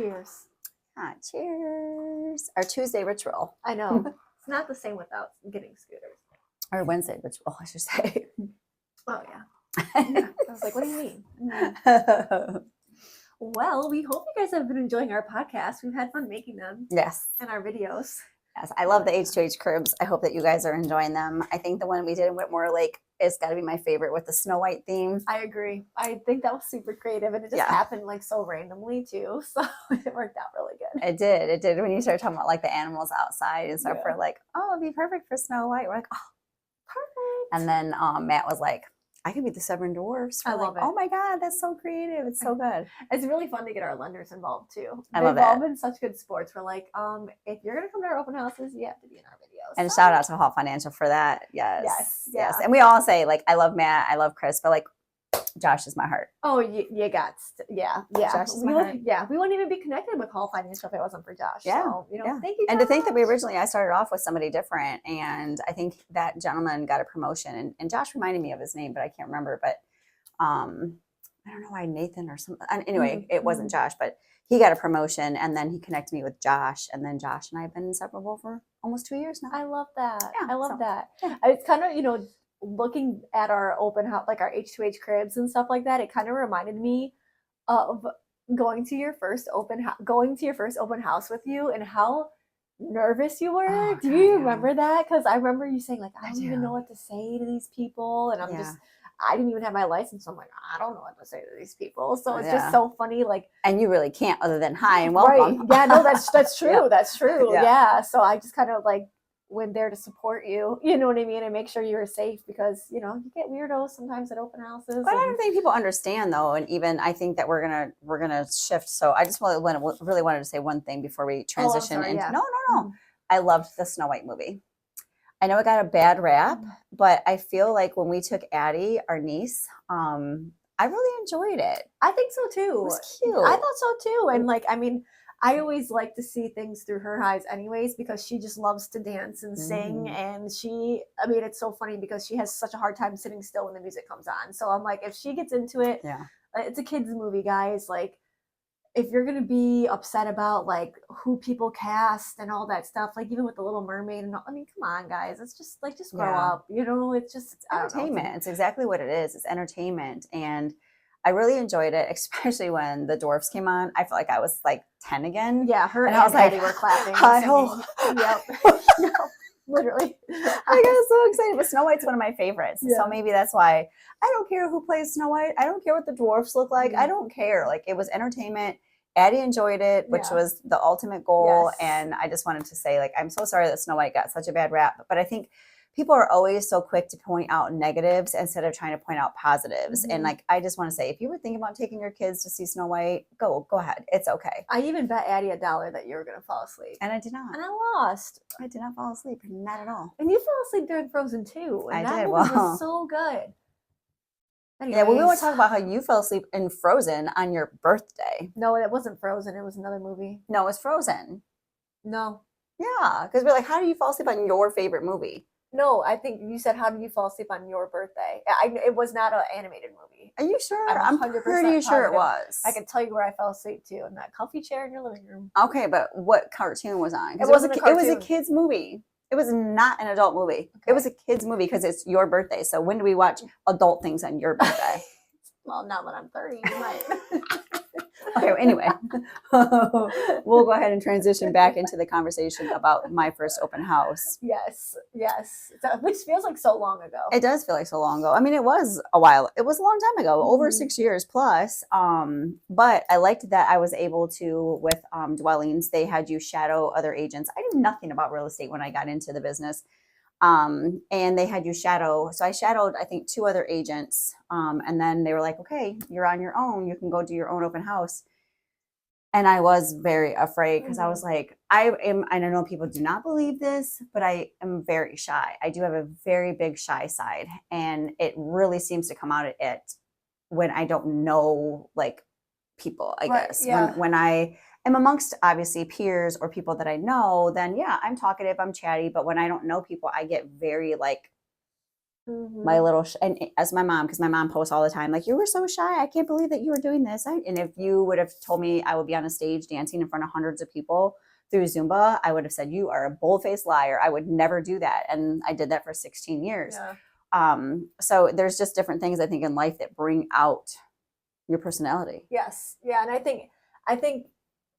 Cheers. Cheers. Our Tuesday ritual. I know. It's not the same without getting scooters. Our Wednesday ritual, I should say. Oh, yeah. I was like, what do you mean? Well, we hope you guys have been enjoying our podcast. We've had fun making them. Yes. And our videos. Yes, I love the H2H cribs. I hope that you guys are enjoying them. I think the one we did in Whitmore Lake is got to be my favorite with the Snow White theme. I agree. I think that was super creative, and it just happened like so randomly too. So it worked out really good. It did. It did. When you started talking about like the animals outside and stuff, we're like, oh, it'd be perfect for Snow White. We're like, oh, perfect. And then Matt was like, I could be the 7 dwarfs. I love it. Oh my God, that's so creative. It's so good. It's really fun to get our lenders involved too. I love it. They've all been such good sports. We're like, if you're gonna come to our open houses, you have to be in our videos. And shout out to Hall Financial for that. Yes. Yeah. And we all say like, I love Matt, I love Chris, but like Josh is my heart. Oh, you got Josh is my heart. Yeah, we wouldn't even be connected with Hall Financial if it wasn't for Josh. Yeah, so, thank you, Josh. And to think that I started off with somebody different, and I think that gentleman got a promotion, and Josh reminded me of his name, but I can't remember. But I don't know why, Nathan or something. Anyway, it wasn't Josh, but he got a promotion, and then he connected me with Josh, and then Josh and I have been inseparable for almost 2 years now. I love that. Yeah, I love that. Yeah. It's kind of, looking at our open house, like our H2H cribs and stuff like that, it kind of reminded me of going to your first open house with you and how nervous you were. Oh, do you remember that? Because I remember you saying like, I don't even know what to say to these people, and I didn't even have my license, so I'm like, I don't know what to say to these people. So it's just so funny, like, and you really can't other than hi and welcome. Right? Yeah, no, that's true. That's true. Yeah. So I just kind of like went there to support you, you know what I mean, and make sure you were safe, because you get weirdos sometimes at open houses. But I don't think people understand though, and even I think that we're gonna shift. So I just really wanted to say one thing before we transition into No. I loved the Snow White movie. I know it got a bad rap, but I feel like when we took Addie, our niece, I really enjoyed it. I think so too. It was cute. I thought so too, and like, I mean, I always like to see things through her eyes anyways, because she just loves to dance and sing. And it's so funny because she has such a hard time sitting still when the music comes on. So I'm like, if she gets into it, it's a kid's movie, guys. Like, if you're going to be upset about like who people cast and all that stuff, like even with the Little Mermaid and all, I mean, come on, guys, it's just like, just grow up, it's just entertainment. It's exactly what it is. It's entertainment. And I really enjoyed it, especially when the dwarfs came on. I felt like I was like 10 again. Yeah, her and I was like, were clapping. Yep. No, literally. I got so excited. But Snow White's one of my favorites. Yeah. So maybe that's why I don't care who plays Snow White. I don't care what the dwarfs look like. I don't care. Like, it was entertainment. Addie enjoyed it, which was the ultimate goal. Yes. And I just wanted to say, like, I'm so sorry that Snow White got such a bad rap. But I think people are always so quick to point out negatives instead of trying to point out positives. And like, I just want to say, if you were thinking about taking your kids to see Snow White, go ahead. It's okay. I even bet Addie $1 that you were going to fall asleep. And I did not. And I lost. I did not fall asleep. Not at all. And you fell asleep during Frozen 2. And I did. Movie was so good. Anyways. Yeah, well, we want to talk about how you fell asleep in Frozen on your birthday. No, it wasn't Frozen. It was another movie. No, it was Frozen. No. Yeah, because we're like, how do you fall asleep on your favorite movie? No, I think you said, how did you fall asleep on your birthday? It was not an animated movie. Are you sure? I'm pretty sure it was. I can tell you where I fell asleep too, in that comfy chair in your living room. Okay, but what cartoon was on? It wasn't a cartoon. It was a kid's movie. It was not an adult movie. Okay. It was a kid's movie because it's your birthday. So when do we watch adult things on your birthday? Well, now that I'm 30, you might. Okay, well, anyway, we'll go ahead and transition back into the conversation about my first open house. Yes. Which feels like so long ago. It does feel like so long ago. I mean, it was a while. It was a long time ago, over 6 years plus. But I liked that I was able to, with dwellings, they had you shadow other agents. I knew nothing about real estate when I got into the business. And they had you shadow. So I shadowed, I think, 2 other agents. And then they were like, okay, you're on your own. You can go do your own open house. And I was very afraid because I was like, I know people do not believe this, but I am very shy. I do have a very big shy side. And it really seems to come out at it when I don't know, like, people, I guess. Yeah. When I am amongst obviously peers or people that I know, then yeah, I'm talkative, I'm chatty. But when I don't know people, I get very like my Mhm. little and as my mom, because my mom posts all the time like, you were so shy, I can't believe that you were doing this. And if you would have told me I would be on a stage dancing in front of hundreds of people through Zumba, I would have said you are a bold-faced liar, I would never do that. And I did that for 16 years. Yeah. So there's just different things I think in life that bring out your personality. Yes. Yeah. And I think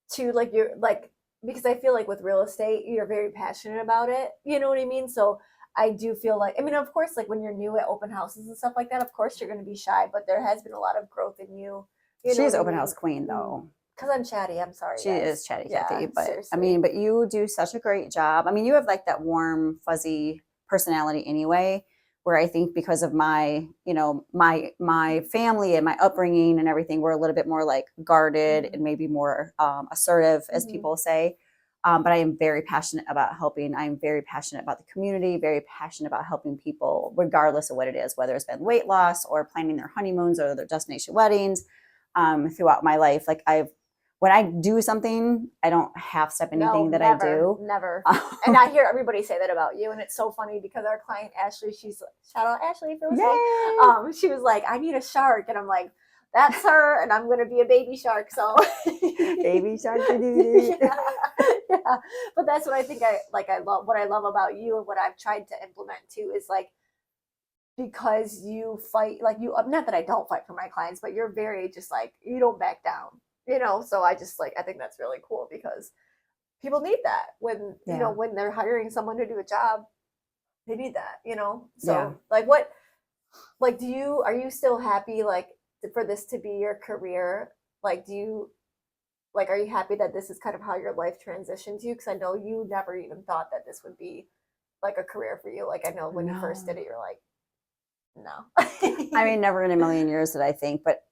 too, like you're like, because I feel like with real estate, you're very passionate about it. You know what I mean? So I do feel like, I mean, of course, like when you're new at open houses and stuff like that, of course you're going to be shy, but there has been a lot of growth in you. You know She's what I open mean? house queen though. Because I'm chatty. I'm sorry, She is guys. chatty Yeah, Cathy, but I seriously. mean, but you do such a great job. I mean, you have like that warm, fuzzy personality anyway, where I think because of my, my family and my upbringing and everything, we're a little bit more like guarded and maybe more assertive, as Mhm. people say. But I am very passionate about helping. I am very passionate about the community, very passionate about helping people, regardless of what it is, whether it's been weight loss or planning their honeymoons or their destination weddings. Throughout my life, like when I do something, I don't half step No, anything that I never, do. never. And I hear everybody say that about you, and it's so funny because our client Ashley, she's shout out Ashley for listening. Yay! She was like, "I need a shark," and I'm like, "That's her," and I'm gonna be a baby shark. So, Baby shark. yeah, yeah. But that's what I think. I like. I love what I love about you, and what I've tried to implement too is like because you fight like you. Not that I don't fight for my clients, but you're very just like you don't back down. So I just like I think that's really cool because people need that when Yeah. when they're hiring someone to do a job, they need that. Yeah. So like what like do you are you still happy like for this to be your career? Like do you like are you happy that this is kind of how your life transitioned to you? Because I know you never even thought that this would be like a career for you. Like I know when you first did No. it, you're like, no. I mean, never in a million years did I think, but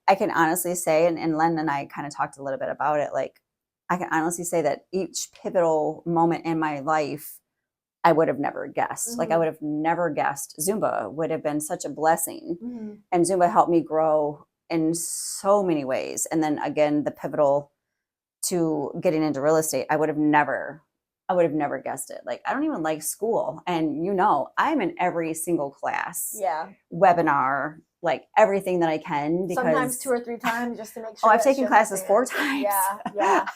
I can honestly say, and Len and I kind of talked a little bit about it, like I can honestly say that each pivotal moment in my life, I would have never guessed. Like I would have never guessed Zumba would have been such a blessing. Mm-hmm. And Zumba helped me grow in so many ways. And then again, the pivotal to getting into real estate, I would have never guessed it. Like I don't even like school. And I'm in every single class, Yeah. webinar, like everything that I can because Sometimes 2 or 3 times just to make sure. I've taken classes 4 times. Yeah.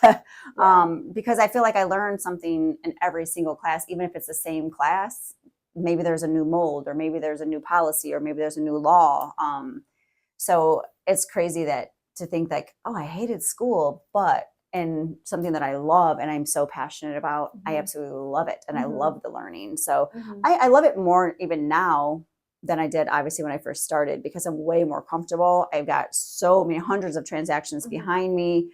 Because I feel like I learned something in every single class, even if it's the same class. Maybe there's a new mold, or maybe there's a new policy, or maybe there's a new law. So it's crazy that to think like, oh, I hated school, but and something that I love and I'm so passionate about, I absolutely love it. And I love the learning. So I love it more even now than I did obviously when I first started because I'm way more comfortable. I've got so many hundreds of transactions behind me,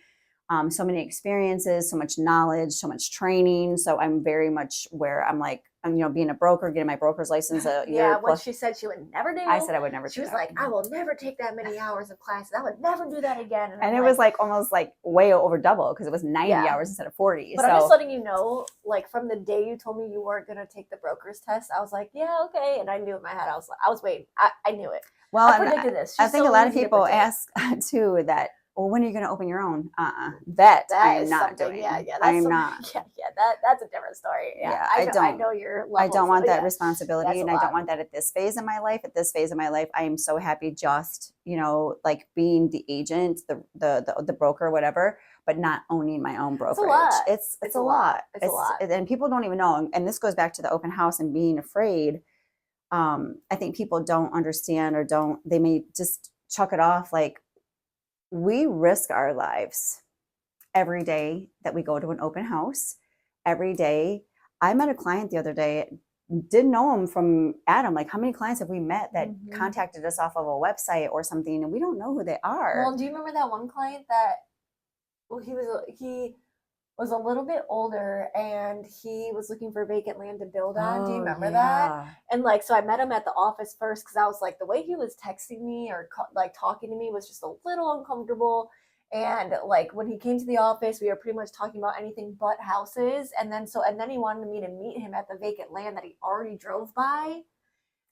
so many experiences, so much knowledge, so much training. So I'm very much where I'm like, I'm being a broker, getting my broker's license a year. Yeah, what she said she would never do. I said I would never do She was that. like, I will never take that many hours of classes. I would never do that again. And it was like almost like way over double because it was 90 hours instead of 40. But I'm just letting you know, like from the day you told me you weren't gonna take the broker's test, I was like, yeah, okay. And I knew in my head, I was waiting. I knew it. Well, I predicted this. I think a lot of people ask too that, well, when are you going to open your own? That I'm not doing. Yeah, I'm not. Yeah, that's a different story. Yeah, I know your levels. I don't want that responsibility, and I don't want that at this phase in my life. At this phase of my life, I am so happy just like being the agent, the broker, whatever, but not owning my own brokerage. It's a lot. It's a lot. And people don't even know. And this goes back to the open house and being afraid. I think people don't understand they may just chuck it off like, we risk our lives every day that we go to an open house. Every day. I met a client the other day, didn't know him from Adam. Like, how many clients have we met that contacted us off of a website or something and we don't know who they are? Well, do you remember that one client that he was a little bit older and he was looking for vacant land to build on. Do you remember that? And like, so I met him at the office first because I was like, the way he was texting me or like talking to me was just a little uncomfortable. And like when he came to the office, we were pretty much talking about anything but houses. And then he wanted me to meet him at the vacant land that he already drove by.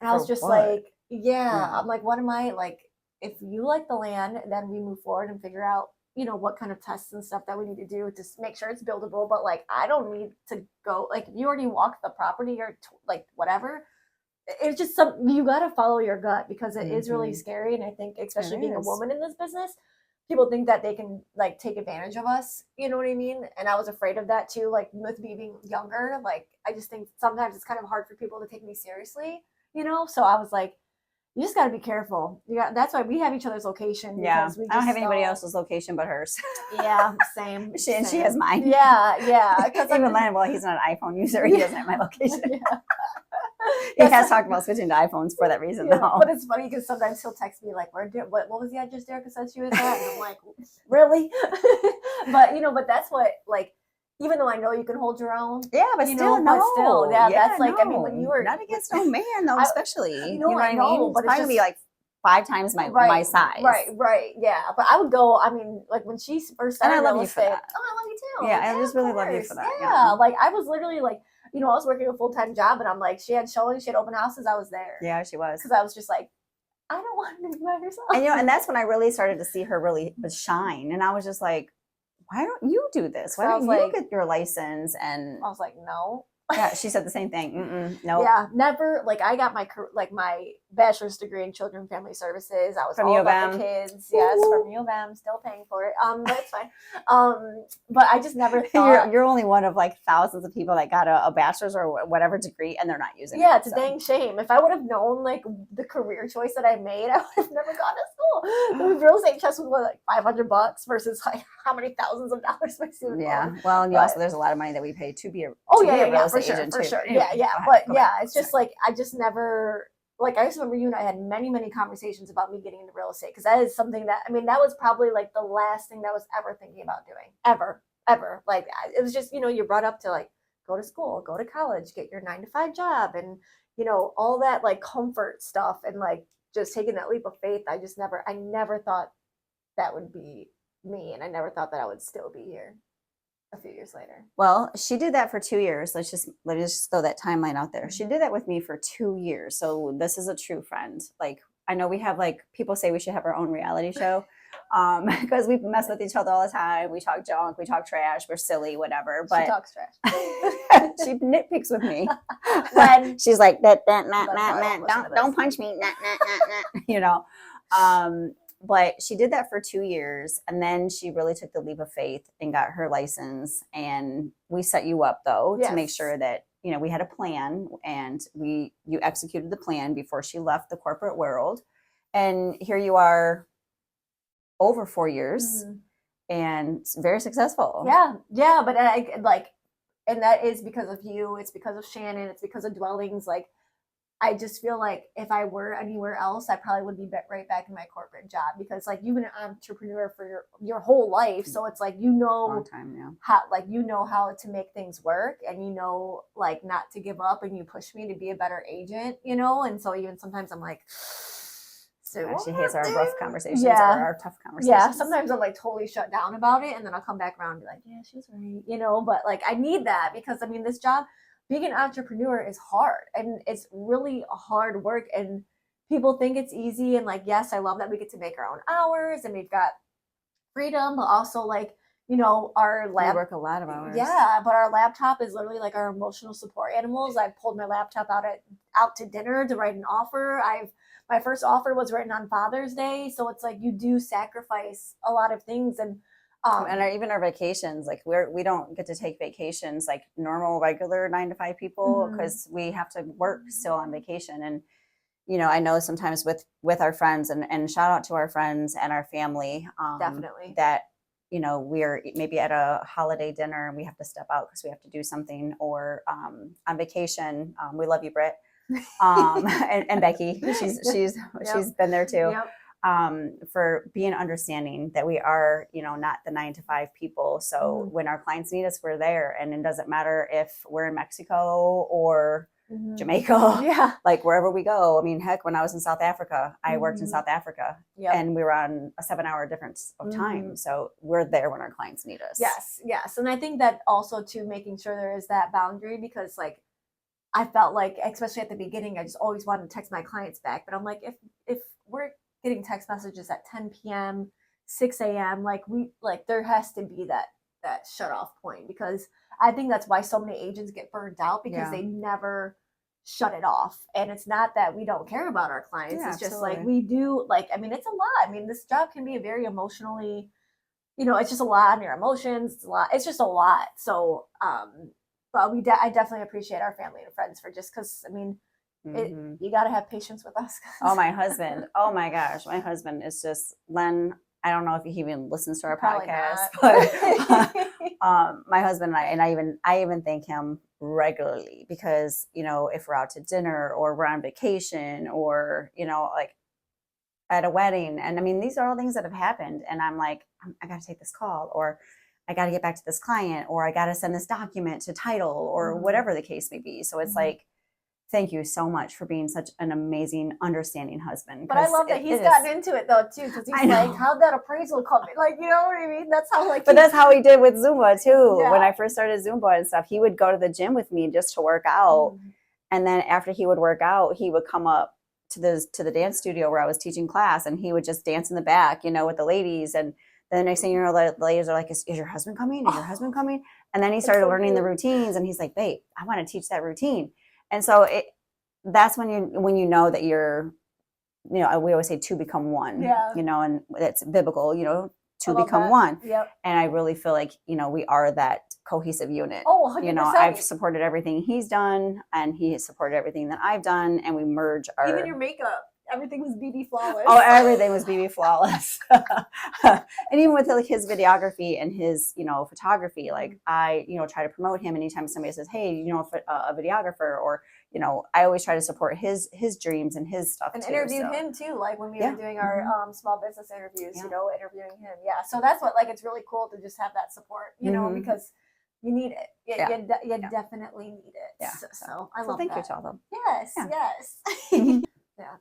And I was just like, yeah. I'm like, what am I like? If you like the land, then we move forward and figure out what kind of tests and stuff that we need to do to make sure it's buildable. But like, I don't need to go, like, if you already walked the property or like whatever, it's just some, you got to follow your gut because it is really Mhm. scary. And I think, especially being a is. woman in this business, people think that they can like take advantage of us. You know what I mean? And I was afraid of that too. Like with me being younger, like I just think sometimes it's kind of hard for people to take me seriously. So I was like, you just got to be careful. Yeah, that's why we have each other's location Yeah, because we I don't have just anybody don't. else's location but hers. Yeah, same, And she has same. mine. Yeah, yeah. Because Even Len, well, he's not an iPhone user. He doesn't have my location. Yeah. He Yes. has talked about switching to iPhones for that reason, Yeah, though. but it's funny because sometimes he'll text me like, what was the address Erica said she was at?" And I'm like, "Really?" but that's what, like, even though I know you can hold your own, Yeah, but still, no. but still, yeah, that's like, I mean, when you no. were Not against no man, though, I especially. You no, know what I I know, mean? It's but it's probably gonna be just like 5 times my right, size. right, yeah. But I would go. I mean, like when she first And I started love real you for estate. that. Oh, I love you too. Yeah, I Yeah, just of really love you course. for that. Yeah, like I was literally like, I was working a full time job, and I'm like, she had showings, she had open houses, I was there. Yeah, she was. Because I was just like, I don't want her to be by herself. And and that's when I really started to see her really shine. And I was just like, why don't you do this? Why don't you get your license? And I was like, no. yeah, she said the same thing. No. Yeah, never. Like I got my bachelor's degree in children and family services. I was From all U of about M. the kids. Yes, from U of M. Still paying for it. But it's fine. But I just never thought. You're only one of like thousands of people that got a bachelor's or whatever degree, and they're not using it. Yeah, it's a dang shame. If I would have known like the career choice that I made, I would have never gone to school. The real estate test was like $500 versus like how many thousands of dollars my student loan. Well, and also there's a lot of money that we pay to be a real estate agent for too. sure. Anyway, Yeah. go But ahead. yeah, it's just like I just never like I just remember you and I had many, many conversations about me getting into real estate because that is something that that was probably like the last thing that I was ever thinking about doing. Ever. Like it was just, you're brought up to like go to school, go to college, get your 9 to 5 job and all that like comfort stuff and like just taking that leap of faith. I never thought that would be me and I never thought that I would still be here a few years later. Well, she did that for 2 years. Let's just throw that timeline out there. She did that with me for 2 years. So this is a true friend. Like I know we have like people say we should have our own reality show because we mess with each other all the time. We talk junk, we talk trash, we're silly, whatever. But she talks trash. She nitpicks with me. When she's like that, don't punch me, But she did that for 2 years, and then she really took the leap of faith and got her license. And we set you up though to make sure that we had a plan, and you executed the plan before she left the corporate world. And here you are, over 4 years, and very successful. Yeah, but I like, and that is because of you. It's because of Shannon. It's because of Dwellings. Like I just feel like if I were anywhere else, I probably would be right back in my corporate job because like you've been an entrepreneur for your whole life. So it's like, long time now. how to make things work and like not to give up and you push me to be a better agent, and so even sometimes I'm like, so she hates our rough conversations or our tough conversations. Yeah, sometimes I'm like totally shut down about it and then I'll come back around and be like, yeah, she was right, but like I need that because this job, being an entrepreneur is hard and it's really hard work and people think it's easy and like, yes, I love that we get to make our own hours and we've got freedom, but also like, our we work a lot of hours. Yeah, but our laptop is literally like our emotional support animals. I pulled my laptop out to dinner to write an offer. My first offer was written on Father's Day, so it's like you do sacrifice a lot of things and even our vacations, like we don't get to take vacations like normal, regular 9 to 5 people because we have to work still on vacation. And, I know sometimes with our friends and shout out to our friends and our family, definitely that, we're maybe at a holiday dinner and we have to step out because we have to do something or on vacation. We love you, Britt. And Becky, she's been there too. Yep. For being understanding that we are, not the 9 to 5 people. So when our clients need us, we're there. And it doesn't matter if we're in Mexico or Jamaica, like wherever we go. I mean, heck, when I was in South Africa, I worked in South Africa and we were on a 7-hour difference of time. So we're there when our clients need us. Yes. And I think that also too, making sure there is that boundary because like, I felt like, especially at the beginning, I just always wanted to text my clients back. But I'm like, if we're getting text messages at 10 p.m., 6 a.m., like there has to be that shut off point because I think that's why so many agents get burned out because they never shut it off. And it's not that we don't care about our clients. Yeah, It's just like absolutely. we do, like, I mean, it's a lot. I mean, this job can be a very emotionally, it's just a lot on your emotions. It's a lot. It's just a lot. So, but I definitely appreciate our family and friends for just because, I mean, Hmm. you got to have patience with us. Oh, my husband. Oh my gosh, my husband is just Len. I don't know if he even listens to our Probably podcast, not. but my husband and I even thank him regularly because if we're out to dinner or we're on vacation or like at a wedding, and I mean these are all things that have happened, and I'm like I got to take this call or I got to get back to this client or I got to send this document to title or Mhm. whatever the case may be. So it's Mhm. like thank you so much for being such an amazing, understanding husband. But I Because love that it he's is, gotten into it though too, because I he's like, know. "How'd that appraisal come?" Like, you know what I mean? That's how like But that's how he did with Zumba too. When yeah. I first started Zumba and stuff, he would go to the gym with me just to work out. Mhm. And then after he would work out, he would come up to the dance studio where I was teaching class and he would just dance in the back, with the ladies. And then the next thing you know, the ladies are like, is your husband coming? Is your husband Oh, coming? And then he it's started so learning the cute. routines and he's like, babe, I want to teach that routine. And so that's when you know that you're we always say two become one, Yeah, and it's biblical, I two love become that. one. Yep. And I really feel like, we are that cohesive unit. Oh, I've 100%. supported everything he's done and he has supported everything that I've done. And we merge Even our, your makeup, everything was BB flawless. oh, everything was BB flawless. And even with like his videography and his, photography, like I, try to promote him anytime somebody says, hey, a videographer or, I always try to support his dreams and his stuff And too. interviewed So him too, like when we were yeah. doing our Hmm. small business interviews, Yeah. interviewing him. Yeah, so that's what, like, it's really cool to just have that support, Hmm. because you need it. Yeah. You Yeah. definitely need it. Yeah. So I So love thank you that. to all them. Yes, Yeah. yes. Hmm. Yeah.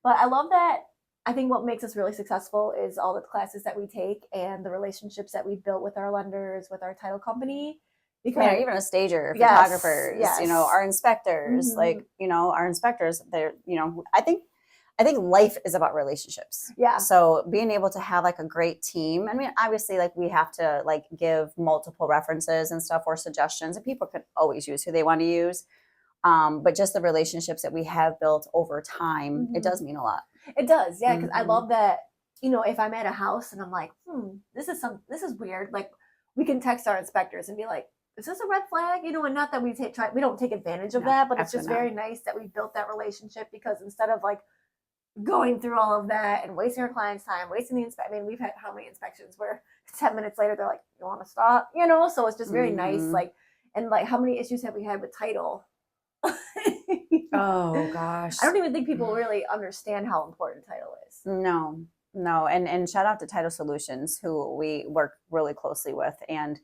But I love that. I think what makes us really successful is all the classes that we take and the relationships that we've built with our lenders, with our title company. Because Even a stager, yes, photographers, yes. our inspectors, Hmm. our inspectors, they're, I think life is about relationships. Yeah. So being able to have like a great team, I mean, obviously like we have to like give multiple references and stuff or suggestions and people can always use who they want to use. But just the relationships that we have built over time, it Hmm. does mean a lot. It does, yeah, because I Hmm. love that. If I'm at a house and I'm like, this is weird. Like, we can text our inspectors and be like, is this a red flag? And not that we don't take advantage of No, that, but it's just absolutely not. very nice that we built that relationship because instead of like going through all of that and wasting our clients' time, wasting the inspection. I mean, we've had how many inspections where 10 minutes later they're like, "You want to stop?" So it's just very nice. Hmm. Like, and like, how many issues have we had with title? Oh gosh. I don't even think people really understand how important title is. No, no, and shout out to Title Solutions, who we work really closely with, and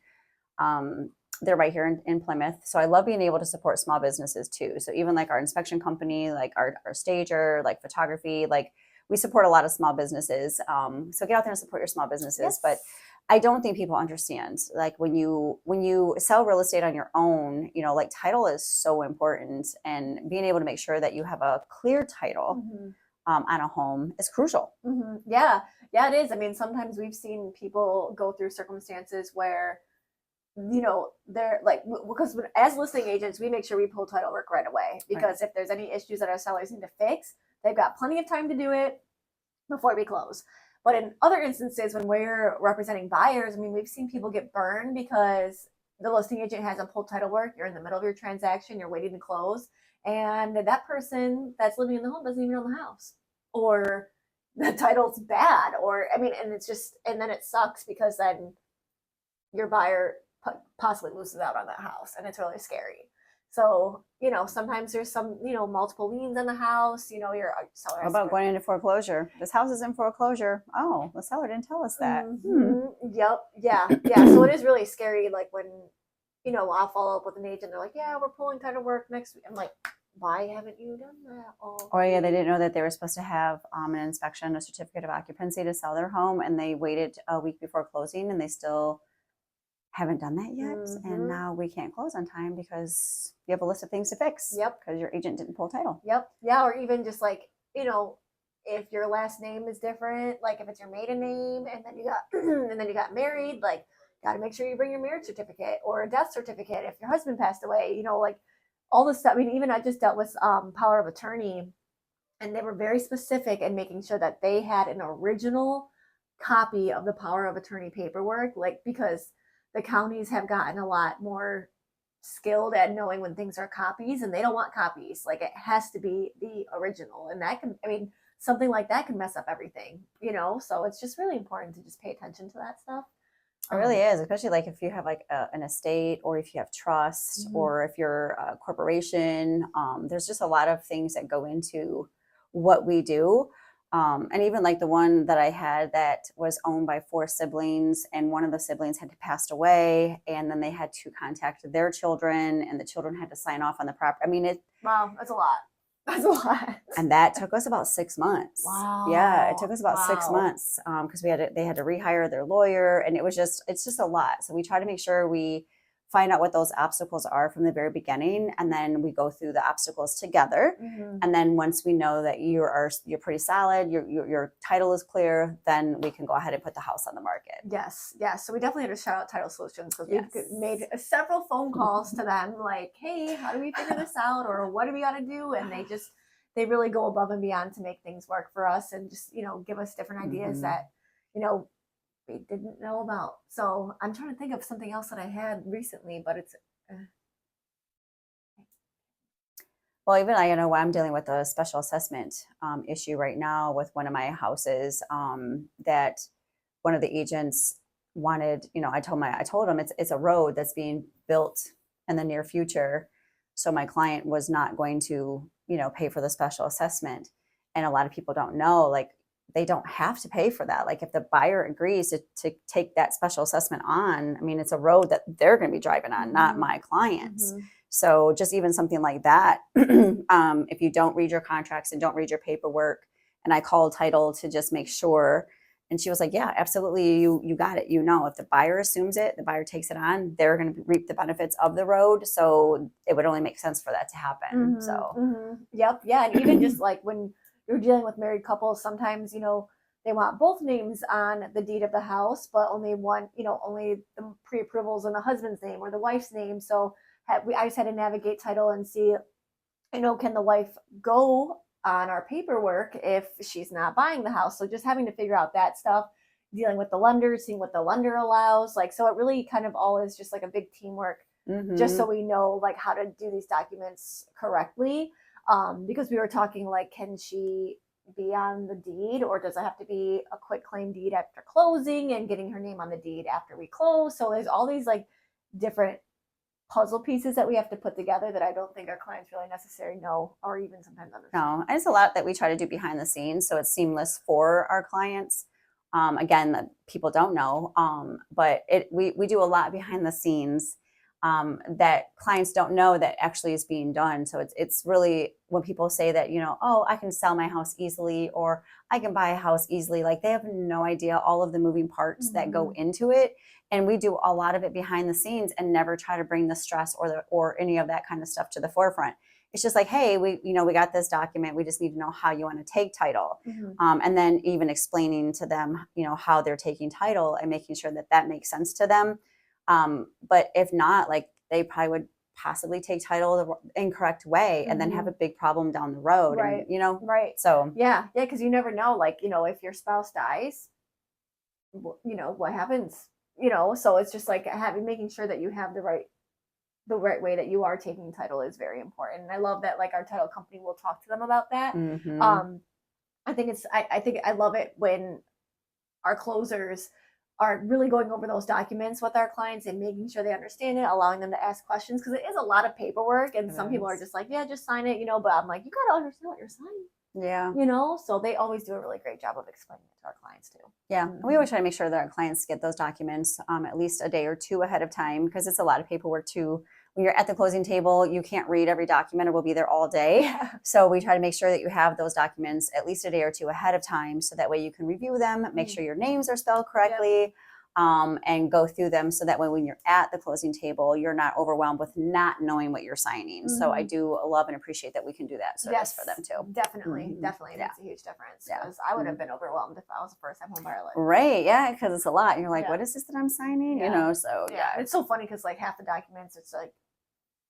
um, they're right here in Plymouth. So I love being able to support small businesses too. So even like our inspection company, like our stager, like photography, like we support a lot of small businesses. So get out there and support your small businesses. But Yes. I don't think people understand like when you sell real estate on your own, like title is so important, and being able to make sure that you have a clear title Mm-hmm. on a home is crucial. Mm-hmm. Yeah. Yeah, it is. I mean, sometimes we've seen people go through circumstances where they're like, because as listing agents we make sure we pull title work right away Right. because if there's any issues that our sellers need to fix, they've got plenty of time to do it before we close. But in other instances when we're representing buyers, I mean, we've seen people get burned because the listing agent hasn't pulled title work. You're in the middle of your transaction, you're waiting to close, and that person that's living in the home doesn't even own the house, or the title's bad, or I mean, and it's just, and then it sucks because then your buyer possibly loses out on that house, and it's really scary. So sometimes there's some multiple liens on the house. Your seller What has to about going into foreclosure? This house is in foreclosure. Oh, the seller didn't tell us that. Yep. Yeah. Yeah. So it is really scary. Like when, I'll follow up with an agent. They're like, yeah, we're pulling title work next week. I'm like, why haven't you done that Or yeah, they already? didn't know that they were supposed to have an inspection, a certificate of occupancy to sell their home, and they waited a week before closing, and they still haven't done that yet. And Mm-hmm. now we can't close on time because you have a list of things to fix Yep. because your agent didn't pull title. Yep. Yeah. Or even just like, if your last name is different, like if it's your maiden name and then you got, and then you got married, like, got to make sure you bring your marriage certificate or a death certificate if your husband passed away, like, all the stuff. I mean, even I just dealt with power of attorney, and they were very specific in making sure that they had an original copy of the power of attorney paperwork, like because the counties have gotten a lot more skilled at knowing when things are copies, and they don't want copies. Like it has to be the original, and that can, I mean, something like that can mess up everything, you know. So it's just really important to just pay attention to that stuff. It really is, especially like if you have like an estate, or if you have trust, Mhm. or if you're a corporation. There's just a lot of things that go into what we do. And even like the one that I had that was owned by four siblings, and one of the siblings had passed away, and then they had to contact their children, and the children had to sign off on the property. I mean, Wow, that's a lot. That's a lot. and that took us about 6 months. Yeah, it took Wow. us about 6 months because they had to rehire their lawyer, and it's just a lot. So we try to make sure we find out what those obstacles are from the very beginning, and then we go through the obstacles together. Mhm. And then once we know that you're pretty solid, your title is clear, then we can go ahead and put the house on the market. Yes, yes. So we definitely had to shout out Title Solutions because Yes. we've made several phone calls to them, like, "Hey, how do we figure this out?" or "What do we got to do?" And they really go above and beyond to make things work for us, and just give us different ideas Mhm. that you know we didn't know about. So I'm trying to think of something else that I had recently, but it's Well, even I know I'm dealing with a special assessment issue right now with one of my houses, that one of the agents wanted. I told him it's a road that's being built in the near future, so my client was not going to pay for the special assessment. And a lot of people don't know, like, they don't have to pay for that. Like, if the buyer agrees to take that special assessment on, I mean, it's a road that they're going to be driving on, not my clients. Mhm. So just even something like that, if you don't read your contracts and don't read your paperwork, and I called title to just make sure, and she was like, "Yeah, absolutely, you got it. If the buyer assumes it, the buyer takes it on, they're going to reap the benefits of the road. So it would only make sense for that to happen." So, Yep, yeah, and even just like when you're dealing with married couples, sometimes they want both names on the deed of the house, but only one, only the pre-approvals in the husband's name or the wife's name. So I just had to navigate title and see, can the wife go on our paperwork if she's not buying the house? So just having to figure out that stuff, dealing with the lender, seeing what the lender allows. Like, so it really kind of all is just like a big teamwork, just so mhm. we know like how to do these documents correctly. Because we were talking like, can she be on the deed, or does it have to be a quick claim deed after closing and getting her name on the deed after we close? So there's all these like different puzzle pieces that we have to put together that I don't think our clients really necessarily know or even sometimes understand. No, and it's a lot that we try to do behind the scenes, so it's seamless for our clients. Again, that people don't know, but we do a lot behind the scenes, that clients don't know that actually is being done. So it's really, when people say that, oh, I can sell my house easily, or I can buy a house easily, like, they have no idea all of the moving parts that go into it. And we do a lot of it behind the scenes, and never try to bring the stress or any of that kind of stuff to the forefront. It's just like, hey, we got this document, we just need to know how you want to take title. And then even explaining to them how they're taking title, and making sure that that makes sense to them. But if not, like, they probably would possibly take title the incorrect way, and then have a big problem down the road. Right. And Right. so Yeah. Yeah. Because you never know, like, if your spouse dies, what happens, so it's just like making sure that you have the right way that you are taking title is very important. And I love that, like, our title company will talk to them about that. mhm. Um, I think I love it when our closers are really going over those documents with our clients and making sure they understand it, allowing them to ask questions, because it is a lot of paperwork, and It some people are is. just like, yeah, just sign it, but I'm like, you got to understand what you're signing, Yeah. so they always do a really great job of explaining it to our clients too. Yeah, and we always try to make sure that our clients get those documents at least a day or two ahead of time, because it's a lot of paperwork too. When you're at the closing table, you can't read every document, or we'll be there all day. Yeah. So we try to make sure that you have those documents at least a day or two ahead of time, so that way you can review them, make sure your names are spelled correctly, and go through them, so that way when you're at the closing table, you're not overwhelmed with not knowing what you're signing. So I do love and appreciate that we can do that service for them too. Definitely, Mhm. definitely. It Yeah. makes a huge difference, Yeah. because I would have been overwhelmed if I was a first time home buyer. Like, Right. Yeah. Because it's a lot. And you're like, Yeah. what is this that I'm signing? Yeah. So yeah, it's so funny because like half the documents, it's like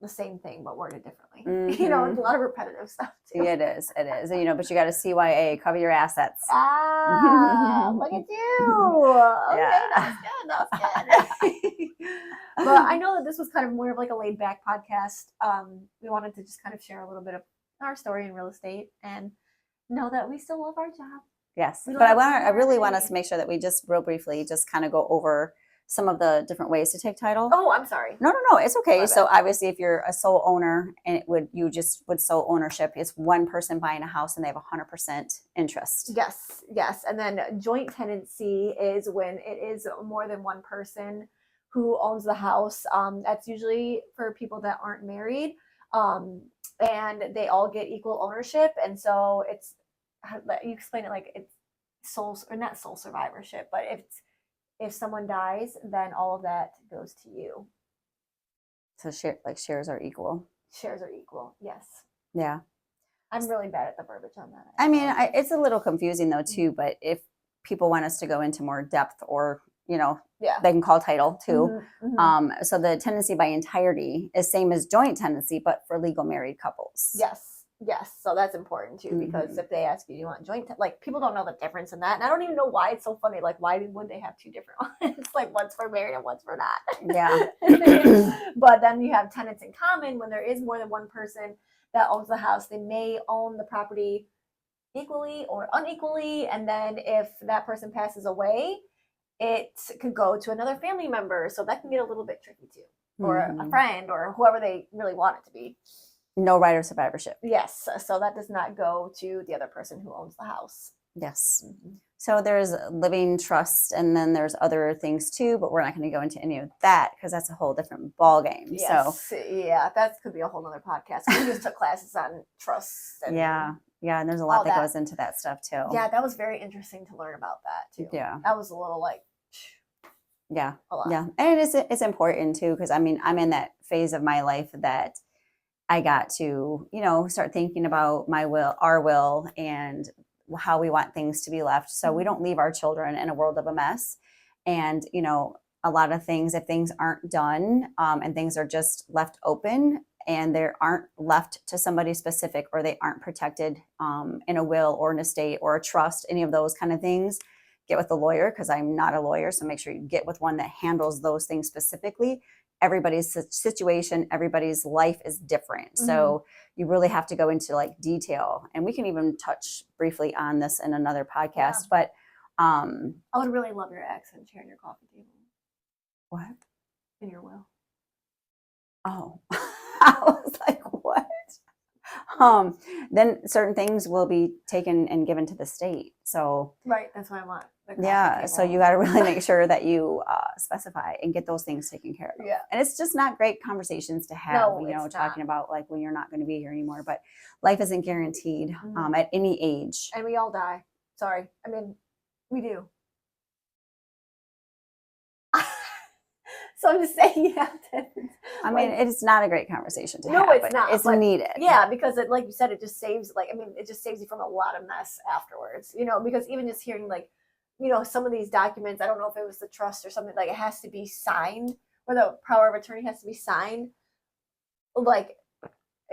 the same thing but worded differently. You know, Mhm. a lot of repetitive stuff too. It is. It is. You know, but you got to CYA, cover your assets. Ah, look at you. Okay, Yeah. that was good. But I know that this was kind of more of like a laid back podcast. We wanted to just kind of share a little bit of our story in real estate and know that we still love our job. Yes, We don't but have to I work really every want us day. to make sure that we just real briefly just kind of go over some of the different ways to take title. Oh, I'm sorry. No, it's okay. My So bad. obviously, if you're a sole owner and you just would sole ownership, it's one person buying a house and they have 100% interest. Yes. And then joint tenancy is when it is more than one person who owns the house. That's usually for people that aren't married. And they all get equal ownership. And so it's, you explain it like it's soul, or not soul survivorship, but if someone dies, then all of that goes to you. So shares are equal. Shares are equal. Yes. Yeah. I'm really bad at the verbiage on that. I mean, it's a little confusing though too. But if people want us to go into more depth, or Yeah. they can call title too. Mhm. So the tenancy by entirety is same as joint tenancy, but for legal married couples. Yes. So that's important too, because if they ask you, do you want joint, like people don't know the difference in that. And I don't even know why it's so funny. Like, why would they have two different ones? Like one's for married and one's for not. Yeah. But then you have tenants in common when there is more than one person that owns the house. They may own the property equally or unequally. And then if that person passes away, it could go to another family member. So that can get a little bit tricky too. Or a friend or whoever they really want it to be. No right of survivorship. Yes. So that does not go to the other person who owns the house. Yes. So there's living trust, and then there's other things too, but we're not going to go into any of that because that's a whole different ball game. Yes. So yeah, that could be a whole nother podcast. We just took classes on trust. And yeah, and there's a lot that goes into that stuff too. Yeah, that was very interesting to learn about that too. Yeah, that was a little like. Yeah, a lot. Yeah, and it's important too, because I mean I'm in that phase of my life that I got to start thinking about our will, and how we want things to be left, so we don't leave our children in a world of a mess. And a lot of things, if things aren't done, and things are just left open and they aren't left to somebody specific, or they aren't protected in a will or an estate or a trust, any of those kind of things, get with a lawyer, because I'm not a lawyer. So make sure you get with one that handles those things specifically. Everybody's situation, everybody's life is different. So you really have to go into like detail, and we can even touch briefly on this in another podcast. But I would really love your accent sharing your coffee table. What? In your will. Oh, I was like, what? Then certain things will be taken and given to the state. So right, that's what I want. Yeah, so you got to really make sure that you specify and get those things taken care of. Yeah, and it's just not great conversations to have. Talking about like when you're not going to be here anymore. But life isn't guaranteed at any age, and we all die. Sorry, I mean we do. So I'm just saying, yeah. I mean, it's not a great conversation to have. No, it's not. It's needed. Yeah, because like you said, it just saves. It just saves you from a lot of mess afterwards. Because even just hearing some of these documents, I don't know if it was the trust or something, like it has to be signed, or the power of attorney has to be signed, like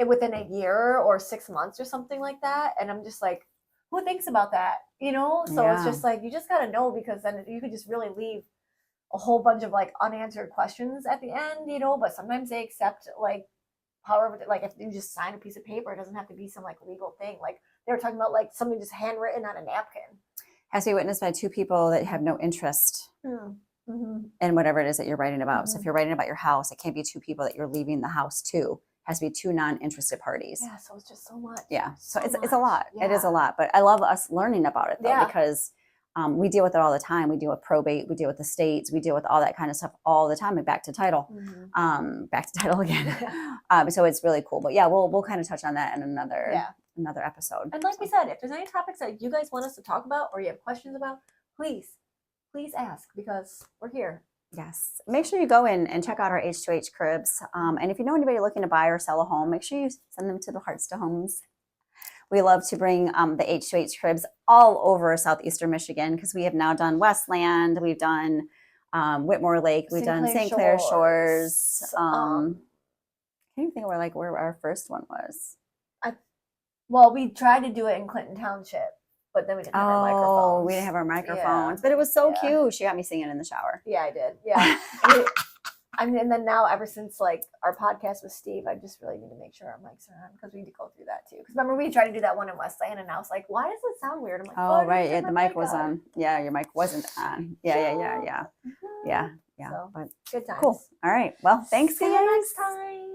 within a year or 6 months or something like that. And I'm just like, who thinks about that? So it's just like, you just got to know, because then you could just really leave a whole bunch of like unanswered questions at the end, but sometimes they accept like however, like if you just sign a piece of paper, it doesn't have to be some like legal thing. Like they were talking about like something just handwritten on a napkin. Has to be witnessed by two people that have no interest in whatever it is that you're writing about. So if you're writing about your house, it can't be two people that you're leaving the house to. It has to be two non-interested parties. Yeah, so it's just so much. Yeah, so it's a lot. Yeah. It is a lot, but I love us learning about it though, because we deal with it all the time. We deal with probate, we deal with estates, we deal with all that kind of stuff all the time. And back to title, back to title again. So it's really cool. But yeah, we'll kind of touch on that in another episode. And like we said, if there's any topics that you guys want us to talk about or you have questions about, please ask, because we're here. Yes. Make sure you go in and check out our H2H cribs. And if you know anybody looking to buy or sell a home, make sure you send them to the Hearts to Homes. We love to bring the H2H cribs all over southeastern Michigan, because we have now done Westland, we've done Whitmore Lake, we've done St. Clair Shores, can't even think of where our first one was. Well, we tried to do it in Clinton Township, but then we didn't have our microphones. Oh, we didn't have our microphones, Yeah. but it was so Yeah. cute. She got me singing in the shower. Yeah, I did. Yeah. I mean, and then now, ever since like our podcast with Steve, I just really need to make sure our mics are on because we need to go through that too. Because remember, we tried to do that one in Westland, and I was like, "Why does it sound weird?" I'm like, Oh, I right. didn't Yeah, turn the my mic was on. Yeah, your mic wasn't on. Yeah. Mhm. Yeah. So, But good times. cool. All right. Well, thanks, See guys. you next time.